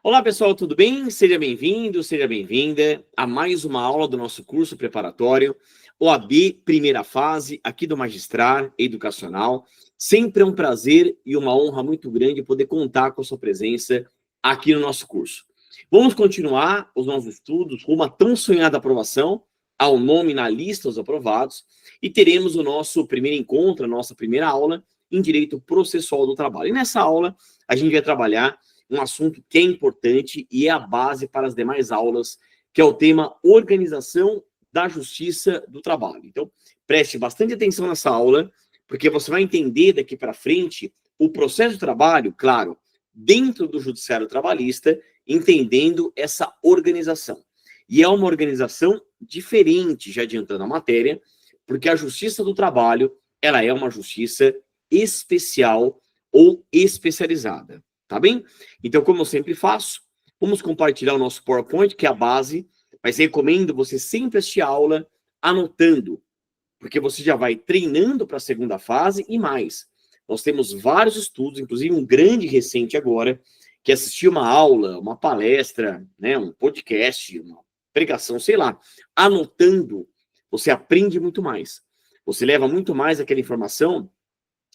Olá, pessoal, tudo bem? Seja bem-vindo, seja bem-vinda a mais uma aula do nosso curso preparatório OAB Primeira Fase, aqui do Magistrar Educacional. Sempre é um prazer e uma honra muito grande poder contar com a sua presença aqui no nosso curso. Vamos continuar os nossos estudos rumo à tão sonhada aprovação, ao nome na lista dos aprovados, e teremos o nosso primeiro encontro, a nossa primeira aula em Direito Processual do Trabalho. E nessa aula, a gente vai trabalhar um assunto que é importante e é a base para as demais aulas, que é o tema Organização da Justiça do Trabalho. Então, preste bastante atenção nessa aula, porque você vai entender daqui para frente o processo de trabalho, claro, dentro do judiciário trabalhista, entendendo essa organização. E é uma organização diferente, já adiantando a matéria, porque a Justiça do Trabalho, ela é uma justiça especial ou especializada. Tá bem? Então, como eu sempre faço, vamos compartilhar o nosso PowerPoint, que é a base, mas recomendo você sempre assistir a aula anotando, porque você já vai treinando para a segunda fase e mais. Nós temos vários estudos, inclusive um grande recente agora, que assistiu uma aula, uma palestra, né, um podcast, uma pregação, sei lá, anotando, você aprende muito mais. Você leva muito mais aquela informação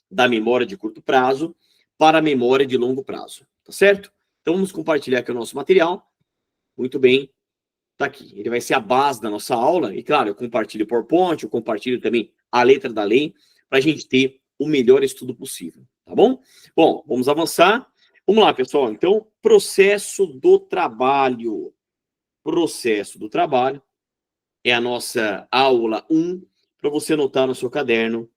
da memória de curto prazo para a memória de longo prazo, tá certo? Então vamos compartilhar aqui o nosso material. Muito bem, tá aqui. Ele vai ser a base da nossa aula e, claro, eu compartilho o PowerPoint, eu compartilho também a letra da lei para a gente ter o melhor estudo possível, tá bom? Bom, vamos avançar. Vamos lá, pessoal. Então, processo do trabalho. Processo do trabalho é a nossa aula 1, para você anotar no seu caderno.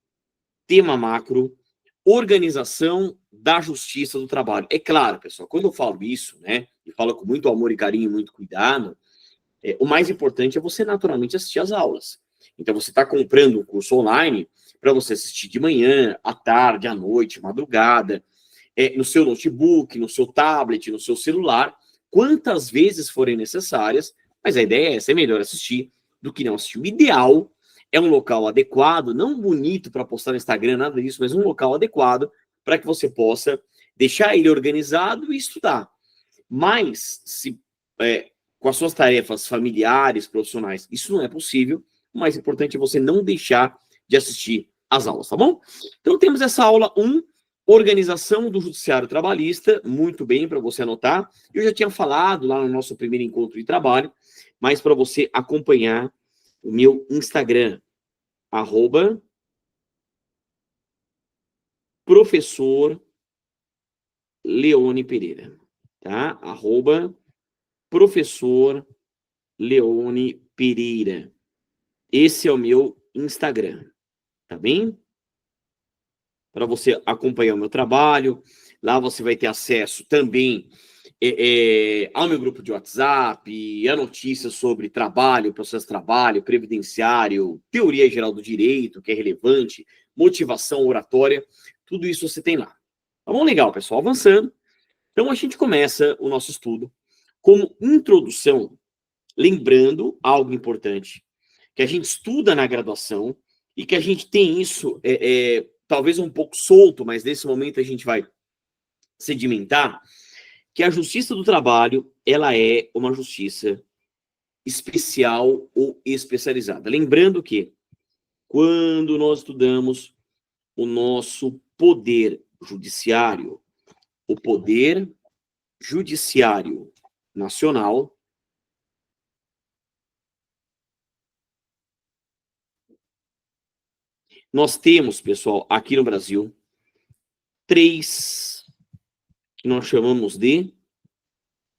Tema macro, organização da justiça do trabalho. É claro, pessoal, quando eu falo isso, né, e falo com muito amor e carinho, muito cuidado, o mais importante é você naturalmente assistir às aulas. Então, você está comprando um curso online para você assistir de manhã, à tarde, à noite, madrugada, no seu notebook, no seu tablet, no seu celular, quantas vezes forem necessárias, mas a ideia é essa, é melhor assistir do que não assistir. O ideal é um local adequado, não bonito para postar no Instagram, nada disso, mas um local adequado para que você possa deixar ele organizado e estudar. Mas, se com as suas tarefas familiares, profissionais, isso não é possível, o mais importante é você não deixar de assistir às aulas, tá bom? Então, temos essa aula 1, Organização do Judiciário Trabalhista, muito bem para você anotar. Eu já tinha falado lá no nosso primeiro encontro de trabalho, mas para você acompanhar o meu Instagram, @professor Leone Pereira, tá? @professor Leone Pereira. Esse é o meu Instagram, tá bem? Para você acompanhar o meu trabalho. Lá você vai ter acesso também ao meu grupo de WhatsApp, a notícias sobre trabalho, processo de trabalho, previdenciário, teoria geral do direito, que é relevante, motivação oratória, tudo isso você tem lá. Tá bom? Legal, pessoal. Avançando. Então, a gente começa o nosso estudo como introdução, lembrando algo importante, que a gente estuda na graduação e que a gente tem isso, talvez um pouco solto, mas nesse momento a gente vai sedimentar, que a justiça do trabalho, ela é uma justiça especial ou especializada. Lembrando que, quando nós estudamos o nosso poder judiciário, o poder judiciário nacional, nós temos, pessoal, aqui no Brasil, 3 que nós chamamos de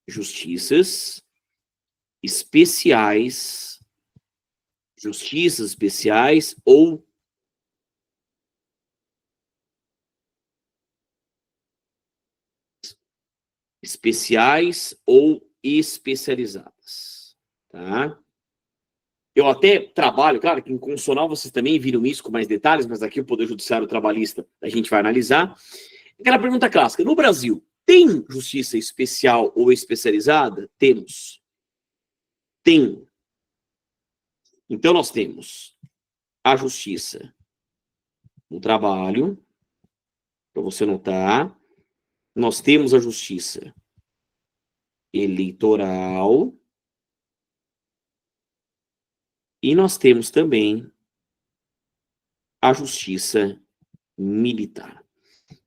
justiças especiais, ou especializadas, tá? Eu até trabalho, claro que em constitucional vocês também viram isso com mais detalhes, mas aqui o Poder Judiciário Trabalhista a gente vai analisar. Aquela pergunta clássica, no Brasil, tem justiça especial ou especializada? Temos. Tem. Então nós temos a justiça no trabalho, para você notar. Nós temos a justiça eleitoral. E nós temos também a justiça militar.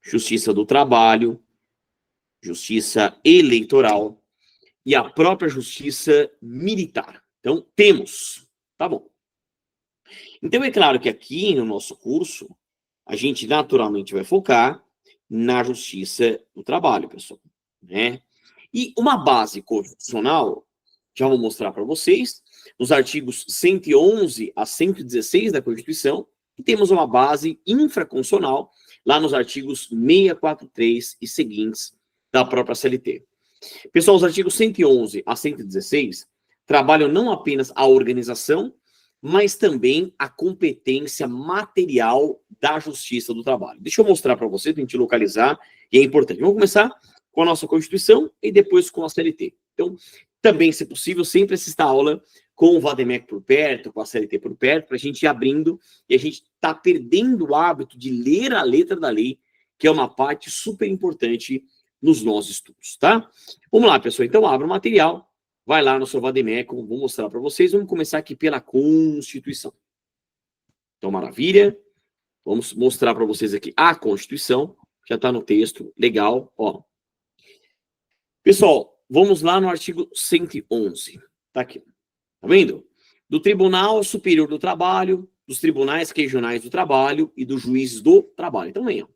Justiça do trabalho, justiça eleitoral e a própria justiça militar. Então, temos. Tá bom. Então, é claro que aqui no nosso curso, a gente naturalmente vai focar na justiça do trabalho, pessoal, né? E uma base constitucional, já vou mostrar para vocês, nos artigos 111 a 116 da Constituição, e temos uma base infraconstitucional lá nos artigos 643 e seguintes da própria CLT. Pessoal, os artigos 111 a 116 trabalham não apenas a organização, mas também a competência material da Justiça do Trabalho. Deixa eu mostrar para vocês, para a gente localizar, e é importante. Vamos começar com a nossa Constituição e depois com a CLT. Então, também, se possível, sempre assista a aula com o Vademec por perto, com a CLT por perto, para a gente ir abrindo, e a gente está perdendo o hábito de ler a letra da lei, que é uma parte super importante nos nossos estudos, tá? Vamos lá, pessoal. Então, abra o material, vai lá no seu Vademec, vou mostrar para vocês. Vamos começar aqui pela Constituição. Então, maravilha. Vamos mostrar para vocês aqui a Constituição. Já está no texto. Legal. Ó. Pessoal, vamos lá no artigo 111. Tá aqui. Tá vendo? Do Tribunal Superior do Trabalho, dos Tribunais Regionais do Trabalho e dos Juízes do Trabalho. Então, venham.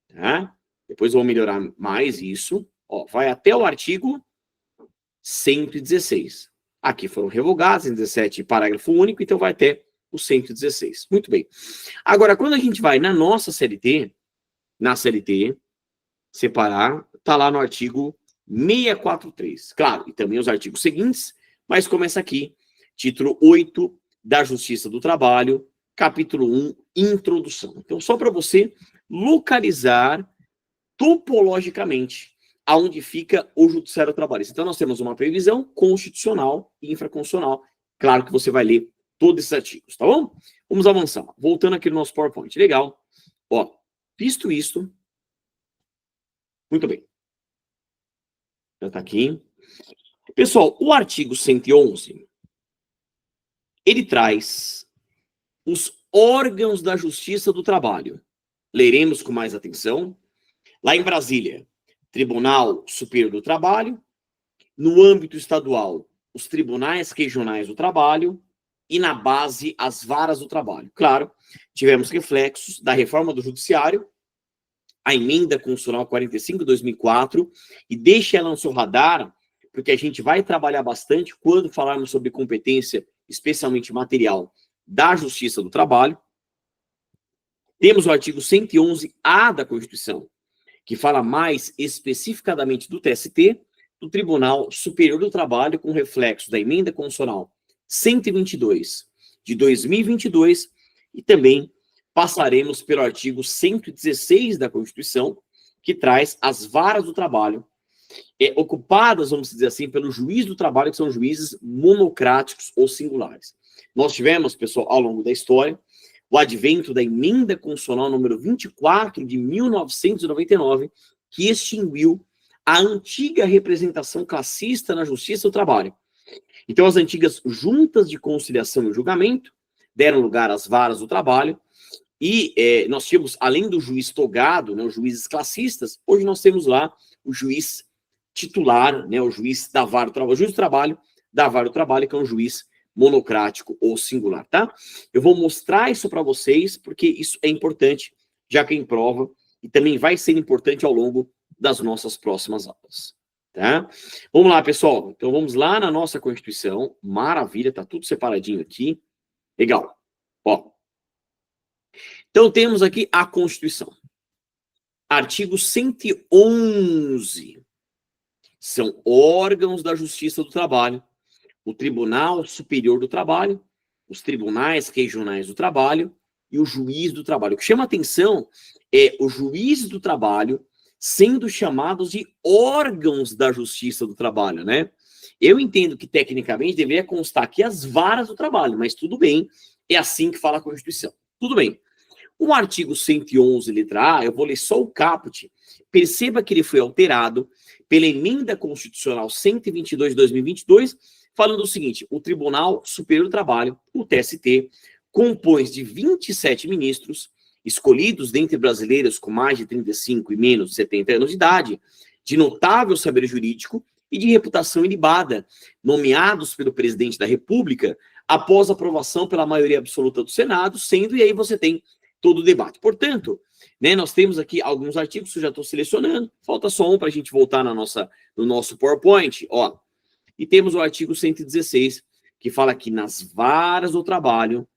Tá? Depois eu vou melhorar mais isso. Ó, vai até o artigo 116. Aqui foram revogados, 117, parágrafo único, então vai até o 116. Muito bem. Agora, quando a gente vai na nossa CLT, separar, tá lá no artigo 643. Claro, e também os artigos seguintes, mas começa aqui, título 8 da Justiça do Trabalho, capítulo 1, introdução. Então, só para você localizar topologicamente aonde fica o judiciário trabalhista. Então, nós temos uma previsão constitucional e infraconstitucional. Claro que você vai ler todos esses artigos, tá bom? Vamos avançar. Voltando aqui no nosso PowerPoint. Legal. Ó, visto isto, muito bem. Já tá aqui. Pessoal, o artigo 111, ele traz os órgãos da Justiça do Trabalho. Leremos com mais atenção. Lá em Brasília, Tribunal Superior do Trabalho. No âmbito estadual, os Tribunais Regionais do Trabalho. E na base, as varas do trabalho. Claro, tivemos reflexos da reforma do Judiciário, a emenda constitucional 45 de 2004, e deixe ela no seu radar, porque a gente vai trabalhar bastante quando falarmos sobre competência, especialmente material, da Justiça do Trabalho. Temos o artigo 111A da Constituição, que fala mais especificadamente do TST, do Tribunal Superior do Trabalho, com reflexo da emenda constitucional 122 de 2022, e também passaremos pelo artigo 116 da Constituição, que traz as varas do trabalho, ocupadas, vamos dizer assim, pelo juiz do trabalho, que são juízes monocráticos ou singulares. Nós tivemos, pessoal, ao longo da história, o advento da emenda constitucional número 24 de 1999, que extinguiu a antiga representação classista na Justiça do Trabalho. Então, as antigas juntas de conciliação e julgamento deram lugar às varas do trabalho, e nós tínhamos, além do juiz togado, né, os juízes classistas, hoje nós temos lá o juiz titular, né, o juiz da vara do trabalho, o juiz do trabalho da vara do trabalho, que é um juiz monocrático ou singular, tá? Eu vou mostrar isso para vocês, porque isso é importante, já que é em prova, e também vai ser importante ao longo das nossas próximas aulas. Tá? Vamos lá, pessoal. Então, vamos lá na nossa Constituição. Maravilha, tá tudo separadinho aqui. Legal. Ó. Então, temos aqui a Constituição. Artigo 111. São órgãos da Justiça do Trabalho, o Tribunal Superior do Trabalho, os Tribunais Regionais do Trabalho e o Juiz do Trabalho. O que chama atenção é o Juiz do Trabalho sendo chamados de órgãos da Justiça do Trabalho, né? Eu entendo que, tecnicamente, deveria constar aqui as varas do trabalho, mas tudo bem, é assim que fala a Constituição. Tudo bem. O artigo 111, letra A, eu vou ler só o caput, perceba que ele foi alterado pela emenda constitucional 122 de 2022, falando o seguinte: o Tribunal Superior do Trabalho, o TST, compõe de 27 ministros, escolhidos dentre brasileiros com mais de 35 e menos de 70 anos de idade, de notável saber jurídico e de reputação ilibada, nomeados pelo presidente da República, após aprovação pela maioria absoluta do Senado, sendo, e aí você tem todo o debate. Portanto, né, nós temos aqui alguns artigos que eu já estou selecionando, falta só um para a gente voltar no nosso PowerPoint, ó. E temos o artigo 116, que fala que nas varas do trabalho,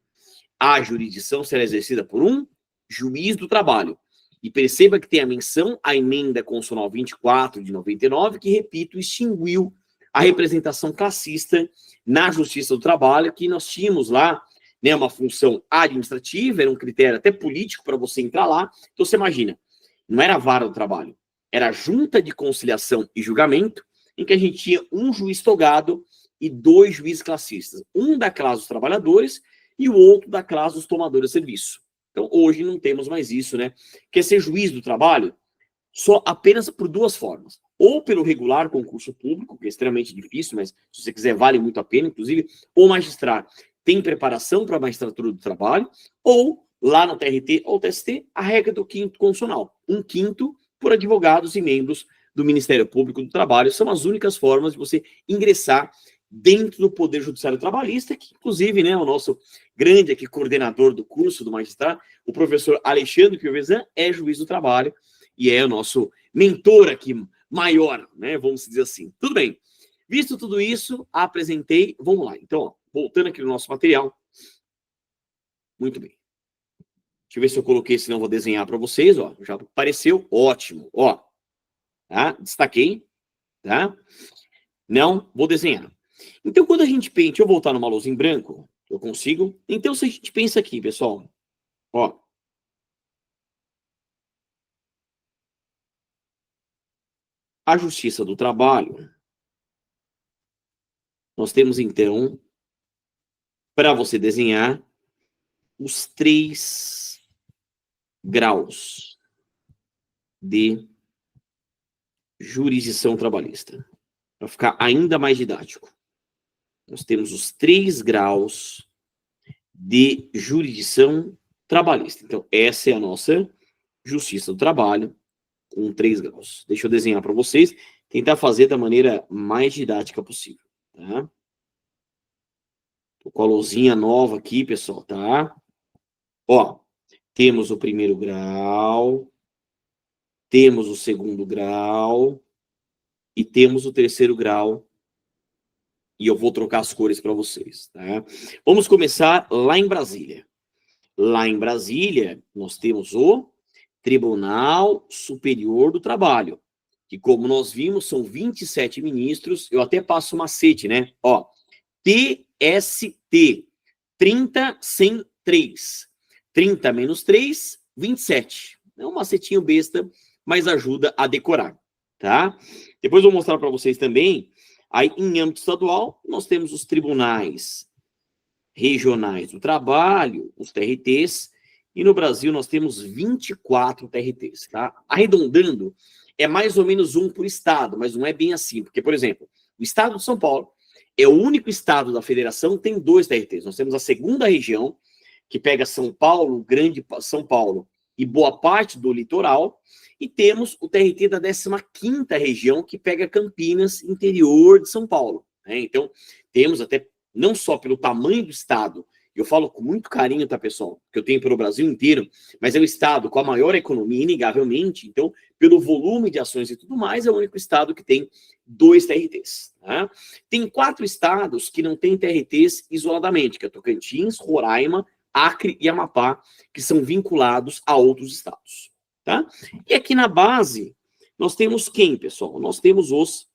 a jurisdição será exercida por um juiz do trabalho. E perceba que tem a menção à emenda constitucional 24 de 99, que, repito, extinguiu a representação classista na Justiça do Trabalho, que nós tínhamos lá, né, uma função administrativa, era um critério até político para você entrar lá. Então você imagina, não era a vara do trabalho, era a junta de conciliação e julgamento, em que a gente tinha um juiz togado e dois juízes classistas, um da classe dos trabalhadores e o outro da classe dos tomadores de serviço. Então, hoje não temos mais isso, né? Quer ser juiz do trabalho? Só apenas por duas formas. Ou pelo regular concurso público, que é extremamente difícil, mas se você quiser vale muito a pena, inclusive, ou magistrar tem preparação para a magistratura do trabalho, ou lá no TRT ou TST, a regra do quinto constitucional. Um quinto por advogados e membros do Ministério Público do Trabalho. São as únicas formas de você ingressar dentro do Poder Judiciário Trabalhista, que inclusive, né, o nosso grande aqui coordenador do curso do magistrado, o professor Alexandre Piovesan, é juiz do trabalho e é o nosso mentor aqui maior, né, vamos dizer assim. Tudo bem. Visto tudo isso, apresentei, vamos lá. Então, ó, voltando aqui no nosso material. Muito bem. Deixa eu ver se eu coloquei, senão eu vou desenhar para vocês, ó. Já apareceu, ótimo, ó. Tá? Destaquei, tá? Não, vou desenhar. Então, quando a gente pensa, deixa eu voltar numa lousa em branco, eu consigo. Então, se a gente pensa aqui, pessoal, ó. A Justiça do Trabalho, nós temos, então, para você desenhar, os 3 graus de jurisdição trabalhista. Para ficar ainda mais didático. Nós temos os 3 graus de jurisdição trabalhista. Então, essa é a nossa Justiça do Trabalho, com 3 graus. Deixa eu desenhar para vocês, tentar fazer da maneira mais didática possível, tá? Tô com a lousinha nova aqui, pessoal, tá? Ó, temos o primeiro grau, temos o segundo grau e temos o terceiro grau. E eu vou trocar as cores para vocês, tá? Vamos começar lá em Brasília. Lá em Brasília, nós temos o Tribunal Superior do Trabalho, que, como nós vimos, são 27 ministros. Eu até passo um macete, né? Ó, TST, 30 sem 3. 30 menos 3, 27. É um macetinho besta, mas ajuda a decorar, tá? Depois eu vou mostrar para vocês também. Aí, em âmbito estadual, nós temos os tribunais regionais do trabalho, os TRTs, e no Brasil nós temos 24 TRTs, tá? Arredondando, é mais ou menos um por estado, mas não é bem assim, porque, por exemplo, o estado de São Paulo é o único estado da federação que tem 2 TRTs. Nós temos a segunda região, que pega São Paulo, Grande São Paulo e boa parte do litoral, e temos o TRT da 15ª região, que pega Campinas, interior de São Paulo, né? Então, temos até, não só pelo tamanho do estado, eu falo com muito carinho, tá, pessoal, que eu tenho pelo Brasil inteiro, mas é o estado com a maior economia, inegavelmente, então, pelo volume de ações e tudo mais, é o único estado que tem 2 TRTs, tá? Tem 4 estados que não têm TRTs isoladamente, que é Tocantins, Roraima, Acre e Amapá, que são vinculados a outros estados, tá? E aqui na base, nós temos quem, pessoal? Nós temos os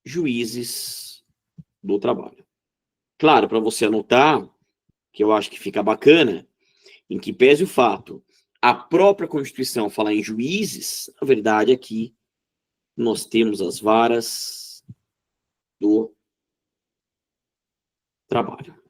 juízes do trabalho. Claro, para você anotar, que eu acho que fica bacana, em que pese o fato, a própria Constituição falar em juízes, na verdade aqui nós temos as varas do trabalho.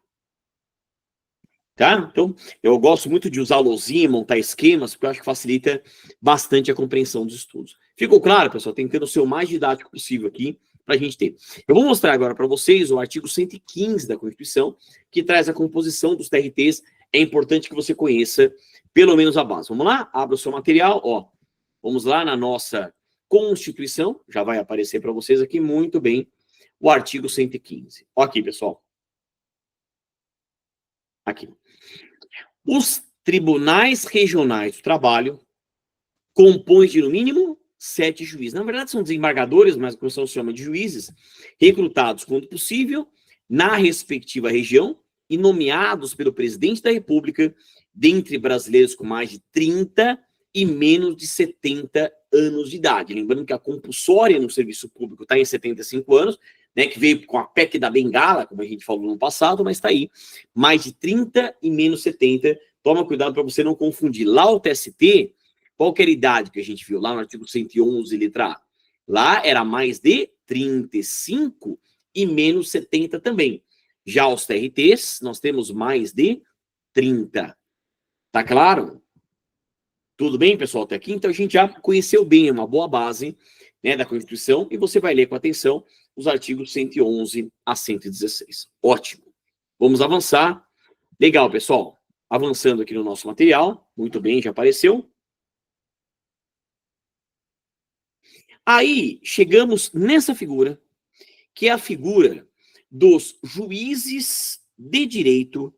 Tá? Então, eu gosto muito de usar lousinha, montar esquemas, porque eu acho que facilita bastante a compreensão dos estudos. Ficou claro, pessoal? Tentando ser o mais didático possível aqui para a gente ter. Eu vou mostrar agora para vocês o artigo 115 da Constituição, que traz a composição dos TRTs. É importante que você conheça pelo menos a base. Vamos lá? Abra o seu material. Ó, vamos lá na nossa Constituição. Já vai aparecer para vocês aqui muito bem o artigo 115. Ó aqui, pessoal. Aqui. Os tribunais regionais do trabalho compõem de, no mínimo, 7 juízes. Na verdade, são desembargadores, mas a Constituição chama de juízes, recrutados, quando possível, na respectiva região e nomeados pelo presidente da República, dentre brasileiros com mais de 30 e menos de 70 anos de idade. Lembrando que a compulsória no serviço público está em 75 anos, né, que veio com a PEC da Bengala, como a gente falou no passado, mas está aí, mais de 30 e menos 70. Toma cuidado para você não confundir. Lá o TST, qual que era a idade que a gente viu lá no artigo 111, letra A? Lá era mais de 35 e menos 70 também. Já os TRTs, nós temos mais de 30. Tá claro? Tudo bem, pessoal, até aqui? Então a gente já conheceu bem, uma boa base, né, da Constituição, e você vai ler com atenção os artigos 111 a 116. Ótimo. Vamos avançar. Legal, pessoal. Avançando aqui no nosso material. Muito bem, já apareceu. Aí, chegamos nessa figura, que é a figura dos juízes de direito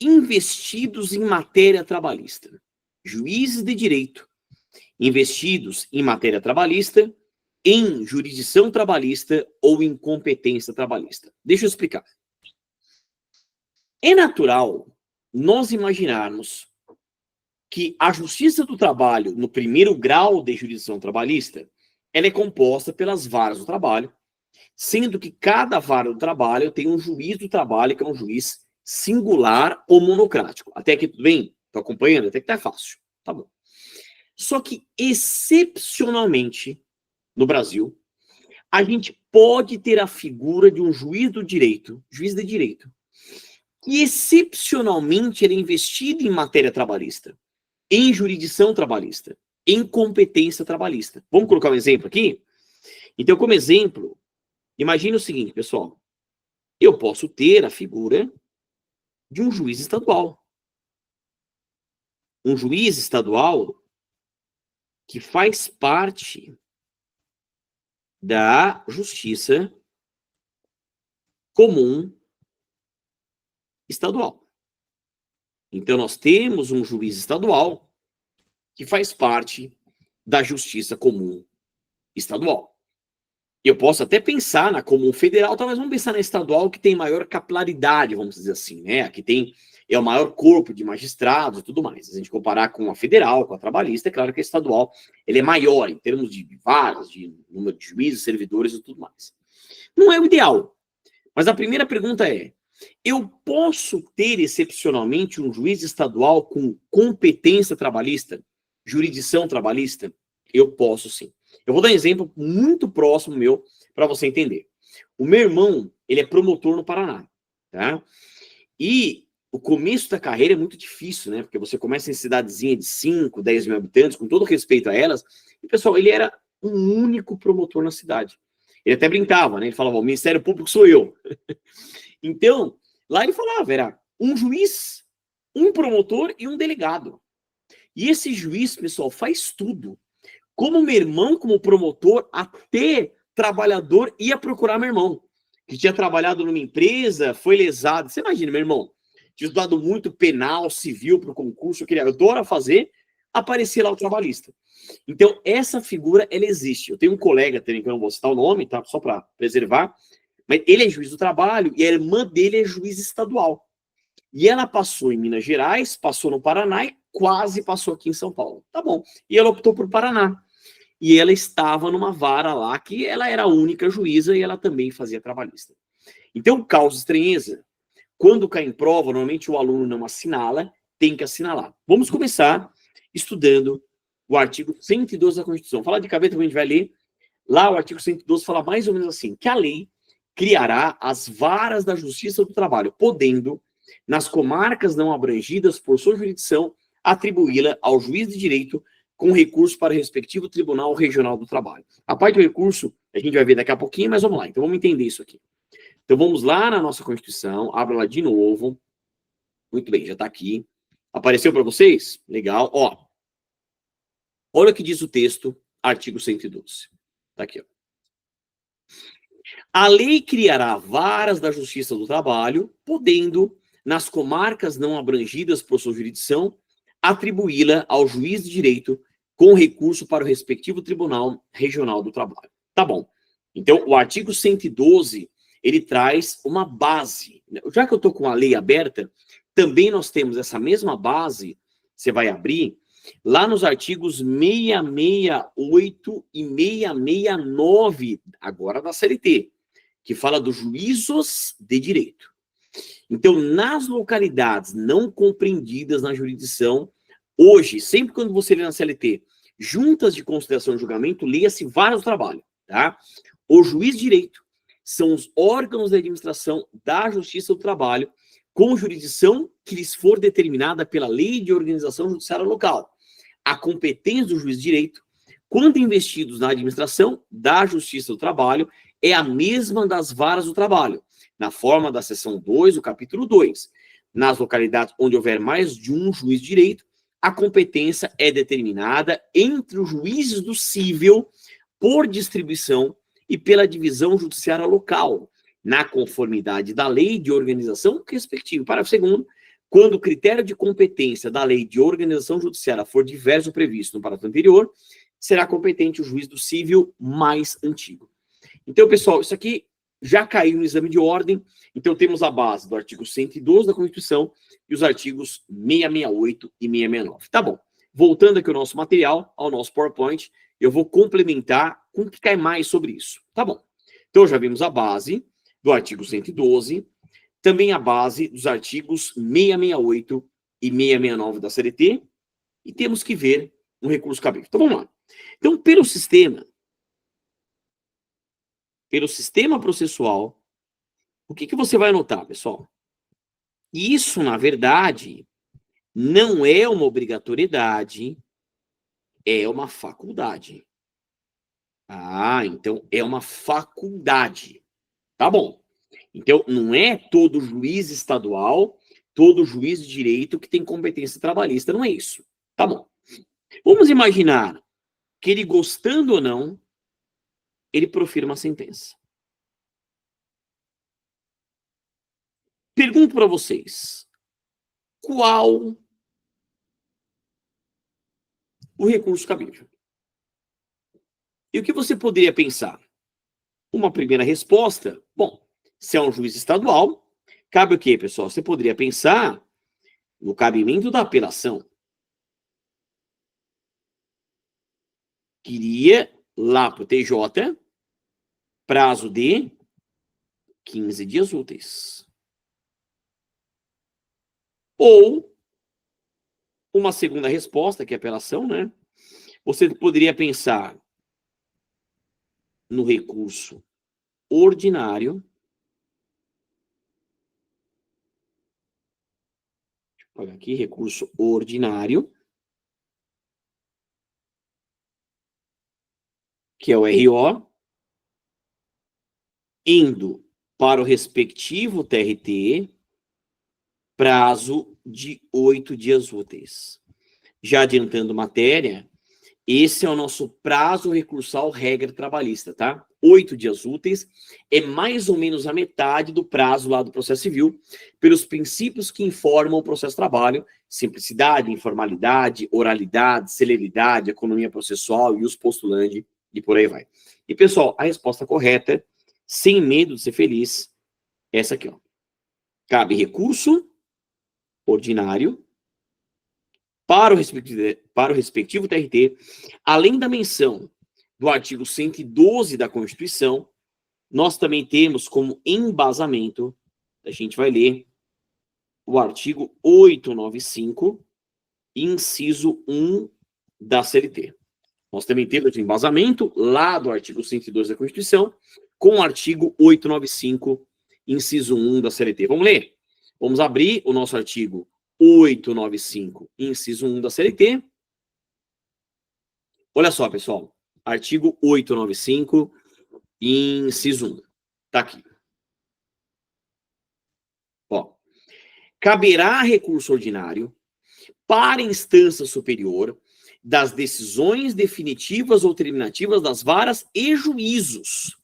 investidos em matéria trabalhista. Juízes de direito investidos em matéria trabalhista, em jurisdição trabalhista ou em competência trabalhista. Deixa eu explicar. É natural nós imaginarmos que a justiça do trabalho, no primeiro grau de jurisdição trabalhista, ela é composta pelas varas do trabalho, sendo que cada vara do trabalho tem um juiz do trabalho, que é um juiz singular ou monocrático. Até aqui tudo bem? Estou acompanhando? Até que tá fácil. Tá bom. Só que, excepcionalmente, no Brasil, a gente pode ter a figura de um juiz do direito, juiz de direito, que excepcionalmente ele é investido em matéria trabalhista, em jurisdição trabalhista, em competência trabalhista. Vamos colocar um exemplo aqui? Então, como exemplo, imagine o seguinte, pessoal. Eu posso ter a figura de um juiz estadual. Um juiz estadual que faz parte da justiça comum estadual. Então, nós temos um juiz estadual que faz parte da justiça comum estadual. Eu posso até pensar na comum federal, tá, mas vamos pensar na estadual, que tem maior capilaridade, vamos dizer assim, né? Que tem o maior corpo de magistrados e tudo mais. Se a gente comparar com a federal, com a trabalhista, é claro que a estadual ele é maior em termos de varas, de número de juízes, servidores e tudo mais. Não é o ideal. Mas a primeira pergunta é: eu posso ter excepcionalmente um juiz estadual com competência trabalhista, jurisdição trabalhista? Eu posso sim. Eu vou dar um exemplo muito próximo meu para você entender. O meu irmão, ele é promotor no Paraná, tá? E o começo da carreira é muito difícil, né? Porque você começa em cidadezinha de 5, 10 mil habitantes, com todo respeito a elas. E, pessoal, ele era um único promotor na cidade. Ele até brincava, né? Ele falava: o Ministério Público sou eu. Então, lá ele falava, era um juiz, um promotor e um delegado. E esse juiz, pessoal, faz tudo. Como meu irmão, como promotor, até trabalhador ia procurar meu irmão, que tinha trabalhado numa empresa, foi lesado. Você imagina, meu irmão, tinha estudado muito penal, civil para o concurso, eu adoro fazer, aparecia lá o trabalhista. Então, essa figura, ela existe. Eu tenho um colega também, que eu não vou citar o nome, tá? Só para preservar, mas ele é juiz do trabalho e a irmã dele é juiz estadual. E ela passou em Minas Gerais, passou no Paraná e quase passou aqui em São Paulo. Tá bom. E ela optou por Paraná. E ela estava numa vara lá que ela era a única juíza e ela também fazia trabalhista. Então, causa estranheza. Quando cai em prova, normalmente o aluno não assinala, tem que assinalar. Vamos começar estudando o artigo 112 da Constituição. Falar de cabeça, a gente vai ler. Lá o artigo 112 fala mais ou menos assim, que a lei criará as varas da justiça do trabalho, podendo nas comarcas não abrangidas por sua jurisdição, atribuí-la ao juiz de direito com recurso para o respectivo Tribunal Regional do Trabalho. A parte do recurso, a gente vai ver daqui a pouquinho, mas vamos lá. Então, vamos entender isso aqui. Então, vamos lá na nossa Constituição, abra lá de novo. Muito bem, já está aqui. Apareceu para vocês? Legal. Ó, olha o que diz o texto, artigo 112. Está aqui, ó. A lei criará varas da Justiça do Trabalho, podendo, nas comarcas não abrangidas por sua jurisdição, atribuí-la ao juiz de direito com recurso para o respectivo Tribunal Regional do Trabalho. Tá bom. Então, o artigo 112, ele traz uma base. Já que eu estou com a lei aberta, também nós temos essa mesma base, você vai abrir, lá nos artigos 668 e 669, agora da CLT, que fala dos juízos de direito. Então, nas localidades não compreendidas na jurisdição, hoje, sempre quando você lê na CLT, juntas de consideração e julgamento, leia-se varas do trabalho, tá? O juiz de direito são os órgãos de administração da Justiça do Trabalho, com jurisdição que lhes for determinada pela Lei de Organização Judiciária Local. A competência do juiz de direito, quando investidos na administração da Justiça do Trabalho, é a mesma das varas do trabalho, na forma da seção 2 do capítulo 2. Nas localidades onde houver mais de um juiz de direito, a competência é determinada entre os juízes do cível por distribuição e pela divisão judiciária local, na conformidade da lei de organização respectiva. Parágrafo 2º, quando o critério de competência da lei de organização judiciária for diverso previsto no parágrafo anterior, será competente o juiz do cível mais antigo. Então, pessoal, isso aqui já caiu no exame de ordem. Então, temos a base do artigo 112 da Constituição e os artigos 668 e 669. Tá bom. Voltando aqui ao nosso material, ao nosso PowerPoint, eu vou complementar com o que cai mais sobre isso. Tá bom. Então, já vimos a base do artigo 112, também a base dos artigos 668 e 669 da CLT, e temos que ver um recurso cabível. Então, vamos lá. Então, pelo sistema processual, o que você vai notar, pessoal? Isso, na verdade, não é uma obrigatoriedade, é uma faculdade. Ah, então é uma faculdade. Tá bom. Então, não é todo juiz estadual, todo juiz de direito que tem competência trabalhista, não é isso. Tá bom. Vamos imaginar que ele, gostando ou não, ele profira uma sentença. Pergunto para vocês, qual o recurso cabível? E o que você poderia pensar? Uma primeira resposta, bom, se é um juiz estadual, cabe o quê, pessoal? Você poderia pensar no cabimento da apelação. Queria lá para o TJ, prazo de 15 dias úteis. Ou uma segunda resposta, que é apelação, né? Você poderia pensar no recurso ordinário. Deixa eu pegar aqui, recurso ordinário, que é o RO, indo para o respectivo TRT, prazo de 8 dias úteis. Já adiantando matéria, esse é o nosso prazo recursal regra trabalhista, tá? 8 dias úteis é mais ou menos a metade do prazo lá do processo civil, pelos princípios que informam o processo de trabalho: simplicidade, informalidade, oralidade, celeridade, economia processual e os postulandi, e por aí vai. E, pessoal, a resposta correta, sem medo de ser feliz, é essa aqui, ó. Cabe recurso ordinário para o respectivo TRT, além da menção do artigo 112 da Constituição, nós também temos como embasamento, a gente vai ler o artigo 895, inciso 1 da CLT. Nós também temos o embasamento lá do artigo 112 da Constituição, com o artigo 895, inciso 1 da CLT. Vamos ler? Vamos abrir o nosso artigo 895, inciso 1 da CLT. Olha só, pessoal. Artigo 895, inciso 1. Tá aqui. Ó. Caberá recurso ordinário para instância superior das decisões definitivas ou terminativas das varas e juízos.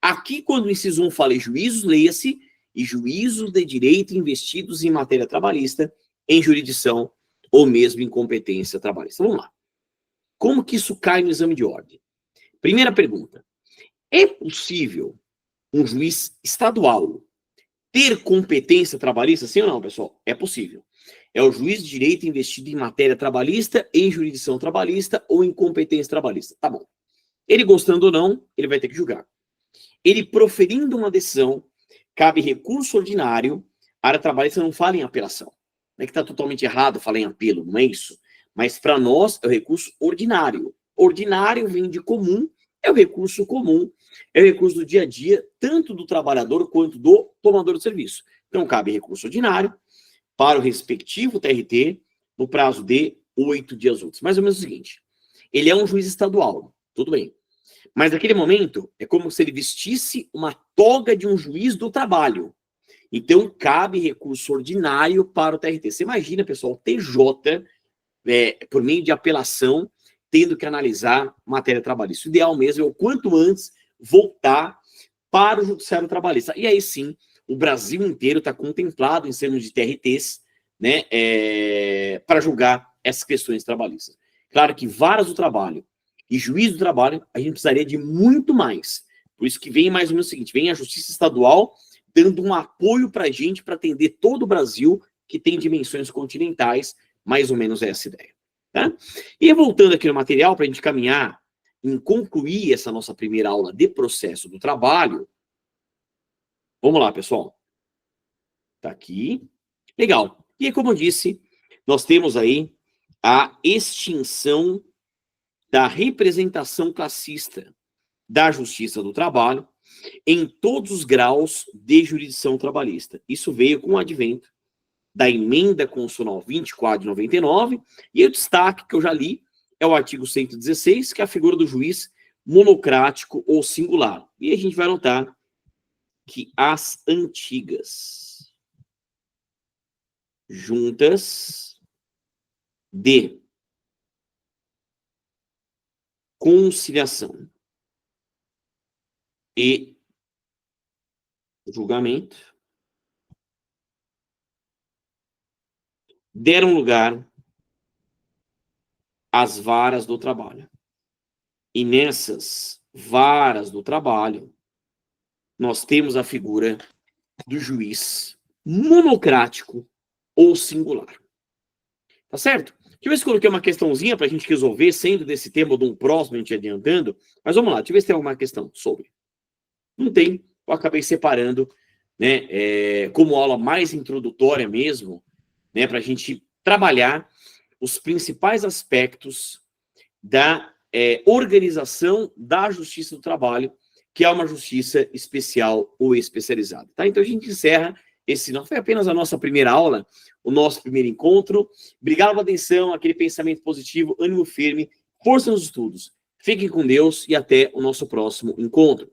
Aqui, quando o inciso 1 fala em juízos, leia-se e juízos de direito investidos em matéria trabalhista, em jurisdição ou mesmo em competência trabalhista. Vamos lá. Como que isso cai no exame de ordem? Primeira pergunta. É possível um juiz estadual ter competência trabalhista, sim ou não, pessoal? É possível. É o juiz de direito investido em matéria trabalhista, em jurisdição trabalhista ou em competência trabalhista. Tá bom. Ele gostando ou não, ele vai ter que julgar. Ele proferindo uma decisão, cabe recurso ordinário, a área trabalhista não fala em apelação. Não é que está totalmente errado falar em apelo, não é isso. Mas para nós é o recurso ordinário. Ordinário vem de comum, é o recurso comum, é o recurso do dia a dia, tanto do trabalhador quanto do tomador de serviço. Então cabe recurso ordinário para o respectivo TRT no prazo de 8 dias úteis. Mais ou menos o seguinte, ele é um juiz estadual, tudo bem. Mas naquele momento, é como se ele vestisse uma toga de um juiz do trabalho. Então, cabe recurso ordinário para o TRT. Você imagina, pessoal, o TJ, por meio de apelação, tendo que analisar matéria trabalhista. O ideal mesmo é o quanto antes voltar para o judiciário trabalhista. E aí sim, o Brasil inteiro está contemplado em termos de TRTs, né, para julgar essas questões trabalhistas. Claro que varas do trabalho e juiz do trabalho, a gente precisaria de muito mais. Por isso que vem mais ou menos o seguinte, vem a Justiça Estadual dando um apoio para a gente para atender todo o Brasil, que tem dimensões continentais, mais ou menos essa ideia. Tá? E voltando aqui no material, para a gente caminhar em concluir essa nossa primeira aula de processo do trabalho, vamos lá, pessoal. Tá aqui. Legal. E como eu disse, nós temos aí a extinção da representação classista da Justiça do Trabalho em todos os graus de jurisdição trabalhista. Isso veio com o advento da Emenda Constitucional 24 de 99, e o destaque que eu já li é o artigo 116, que é a figura do juiz monocrático ou singular. E a gente vai notar que as antigas juntas de conciliação e julgamento deram lugar às varas do trabalho. E nessas varas do trabalho, nós temos a figura do juiz monocrático ou singular. Tá certo? Deixa eu ver se coloquei uma questãozinha para a gente resolver, sendo desse tema ou de um próximo, a gente adiantando. Mas vamos lá, deixa eu ver se tem alguma questão sobre. Não tem, eu acabei separando, né, como aula mais introdutória mesmo, né, para a gente trabalhar os principais aspectos da organização da Justiça do Trabalho, que é uma justiça especial ou especializada. Tá? Então a gente encerra esse, não foi apenas a nossa primeira aula, o nosso primeiro encontro. Obrigado pela atenção, aquele pensamento positivo, ânimo firme, força nos estudos. Fiquem com Deus e até o nosso próximo encontro.